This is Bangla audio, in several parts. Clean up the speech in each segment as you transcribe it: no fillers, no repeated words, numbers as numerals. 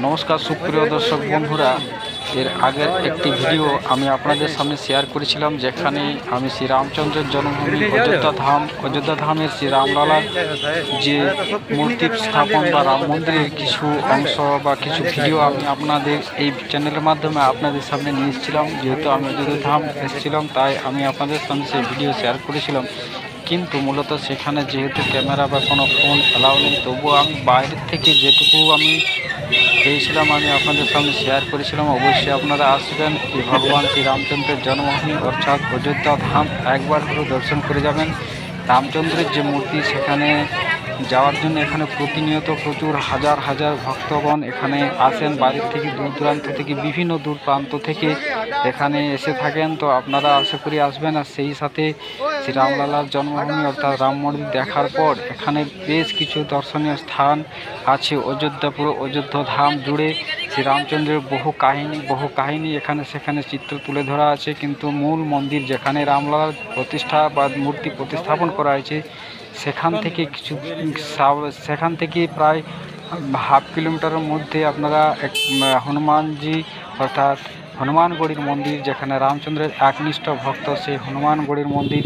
নমস্কার সুপ্রিয় দর্শক বন্ধুরা, এর আগের একটি ভিডিও আমি আপনাদের সামনে শেয়ার করেছিলাম, যেখানে আমি শ্রী রামচন্দ্রের জন্মভূমি অযোধ্যা ধামের শ্রী রামলালার যে মূর্তি স্থাপন বা রাম মন্দিরের কিছু অংশ বা কিছু ভিডিও আমি আপনাদের এই চ্যানেলের মাধ্যমে আপনাদের সামনে নিয়ে এসেছিলাম। যেহেতু আমি অযোধ্যা ধাম এসেছিলাম, তাই আমি আপনাদের সামনে সেই ভিডিও শেয়ার করেছিলাম। কিন্তু মূলত সেখানে যেহেতু ক্যামেরা বা কোনো ফোন অ্যালাউ নেই, তবুও আমি বাইরের থেকে যেটুকু আমি পেয়েছিলাম আমি আপনাদের সামনে শেয়ার করেছিলাম। অবশ্যই আপনারা আসবেন, এই ভগবান শ্রী রামচন্দ্রের জন্মভূমি অর্থাৎ অযোধ্যা ধাম একবার হলেও দর্শন করে যাবেন। রামচন্দ্রের যে মূর্তি, সেখানে যাওয়ার জন্য এখানে প্রতিনিয়ত প্রচুর হাজার হাজার ভক্তগণ এখানে আসেন। বাড়ির থেকে দূর দূরান্ত থেকে বিভিন্ন দূর প্রান্ত থেকে এখানে এসে থাকেন। তো আপনারা আশা করি আসবেন। আর সেই সাথে শ্রী রামলালার জন্মভূমি অর্থাৎ রাম মন্দির দেখার পর এখানে বেশ কিছু দর্শনীয় স্থান আছে। পুরো অযোধ্যা ধাম জুড়ে শ্রীরামচন্দ্রের বহু কাহিনী এখানে সেখানে চিত্র তুলে ধরা আছে। কিন্তু মূল মন্দির যেখানে রামলালার প্রতিষ্ঠা বা মূর্তি প্রতিস্থাপন করা হয়েছে, সেখান থেকে প্রায় হাফ কিলোমিটারের মধ্যে আপনারা হনুমানজি অর্থাৎ হনুমানগড়ির মন্দির, যেখানে রামচন্দ্রের একনিষ্ঠ ভক্ত সেই হনুমানগড়ির মন্দির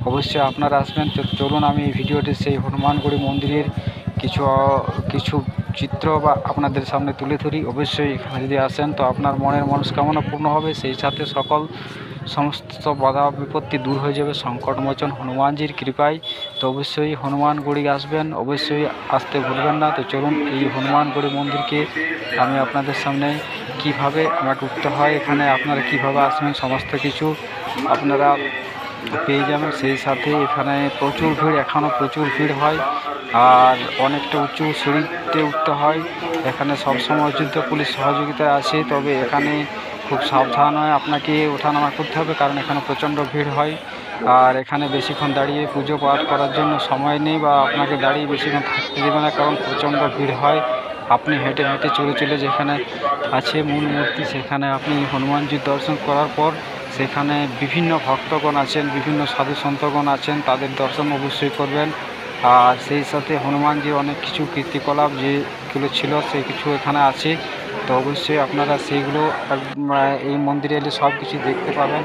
অবশ্যই আপনারা আসবেন। তো চলুন আমি এই ভিডিওটি সেই হনুমানগড়ি মন্দিরের কিছু চিত্র বা আপনাদের সামনে তুলে ধরি। অবশ্যই এখানে যদি আসেন তো আপনার মনের মনস্কামনা পূর্ণ হবে, সেই সাথে সমস্ত বাধা বিপত্তি দূর হয়ে যাবে সংকটমোচন হনুমানজির কৃপায়। তো অবশ্যই হনুমানগড়ি আসবেন, অবশ্যই আসতে ভুলবেন না। তো চলুন এই হনুমানগড়ি মন্দিরকে আমি আপনাদের সামনে কিভাবে আমাকে উঠতে হয়, এখানে আপনারা কিভাবে আসবেন সমস্ত কিছু আপনারা পেয়ে যাবেন। সেই সাথে এখানে প্রচুর ভিড়, এখনও প্রচুর ভিড় হয় আর অনেকটা উঁচু সিঁড়িতে উঠতে হয়। এখানে সবসময় অযোধ্যা পুলিশ সহযোগিতায় আছে, তবে এখানে খুব সাবধান হয়ে আপনাকে ওঠানামা করতে হবে, কারণ এখানে প্রচণ্ড ভিড় হয়। আর এখানে বেশিক্ষণ দাঁড়িয়ে পুজো পাঠ করার জন্য সময় নেই, বা আপনাকে দাঁড়িয়ে বেশিক্ষণ থাকতে দেবে না, কারণ প্রচণ্ড ভিড় হয়। আপনি হেঁটে হেঁটে চলে যেখানে আছে মূল মূর্তি, সেখানে আপনি হনুমানজির দর্শন করার পর সেখানে বিভিন্ন ভক্তগণ আছেন, বিভিন্ন সাধু সন্তগণ আছেন, তাদের দর্শন অবশ্যই করবেন। আর সেই সাথে হনুমানজির অনেক কিছু কীর্তিকলাপ যেগুলো ছিল সেই কিছু এখানে আছে। তো অবশ্যই আপনারা সেইগুলো এই মন্দিরে এলে সব কিছু দেখতে পাবেন।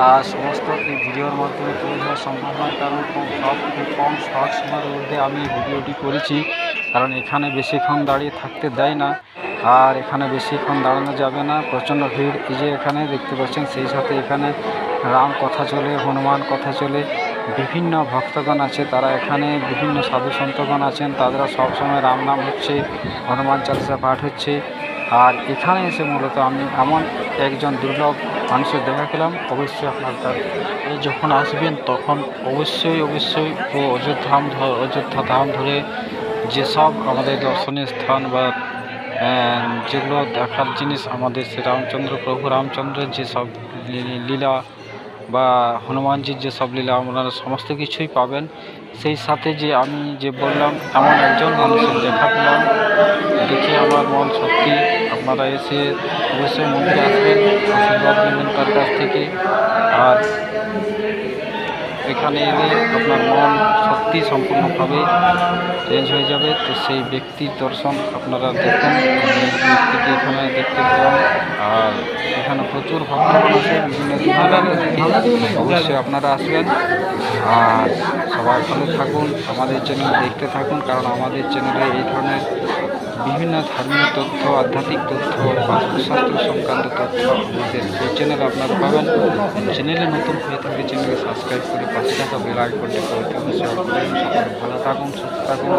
আর সমস্ত এই ভিডিওর মাধ্যমে তুলে ধরা সম্ভব নয়, কারণ খুব কম শর্ট সময়ের মধ্যে আমি ভিডিওটি করেছি, কারণ এখানে বেশিক্ষণ দাঁড়িয়ে থাকতে দেয় না, আর এখানে বেশিক্ষণ দাঁড়ানো যাবে না, প্রচণ্ড ভিড়। এই যে এখানে দেখতে পাচ্ছেন, সেই সাথে এখানে রাম কথা চলে, হনুমান কথা চলে, বিভিন্ন ভক্তগণ আছে, তারা এখানে বিভিন্ন সাধু সন্তগণ আছেন, তাদের সবসময় রাম নাম হচ্ছে, হনুমান চালিসা পাঠ হচ্ছে। আর এখানে এসে মূলত আমি এমন একজন দুর্লভ মানুষের দেখা পেলাম। অবশ্যই আপনারা যখন আসবেন তখন অবশ্যই অযোধ্যা ধাম ধরে যেসব আমাদের দর্শনীয় স্থান বা যেগুলো দেখার জিনিস, আমাদের প্রভু রামচন্দ্রের যেসব লীলা বা হনুমানজির যেসব লীলা, আপনারা সমস্ত কিছুই পাবেন। সেই সাথে যে আমি যে বললাম এমন একজন মানুষের দেখা পেলাম, দেখে আমার মন সত্যি, আপনারা এসে অবশ্যই মন্দিরে আসবেন, আশীর্বাদ নেবেন তার কাছ থেকে। আর এখানে এলে আপনার মন সত্যি সম্পূর্ণভাবে চেঞ্জ হয়ে যাবে। তো সেই ব্যক্তির দর্শন আপনারা দেখুন, ব্যক্তিকে এখানে দেখতে পেলাম। আর এখানে প্রচুর ভক্তগণ আছে বিভিন্ন দিন, অবশ্যই আপনারা আসবেন। আর সবাই ভালো থাকুন, আমাদের চ্যানেল দেখতে থাকুন, কারণ আমাদের চ্যানেলে এই ধরনের বিভিন্ন ধর্মীয় তথ্য, আধ্যাত্মিক তথ্য, বাস্তুশাস্ত্র সংক্রান্ত তথ্য আমাদের এই চ্যানেলে আপনারা পাবেন। চ্যানেলে নতুন হয়ে থাকে চ্যানেলকে সাবস্ক্রাইব করে পাশে থাকা বেল আইকনটি করতে অবশ্যই ভালো থাকুন, সুস্থ থাকুন।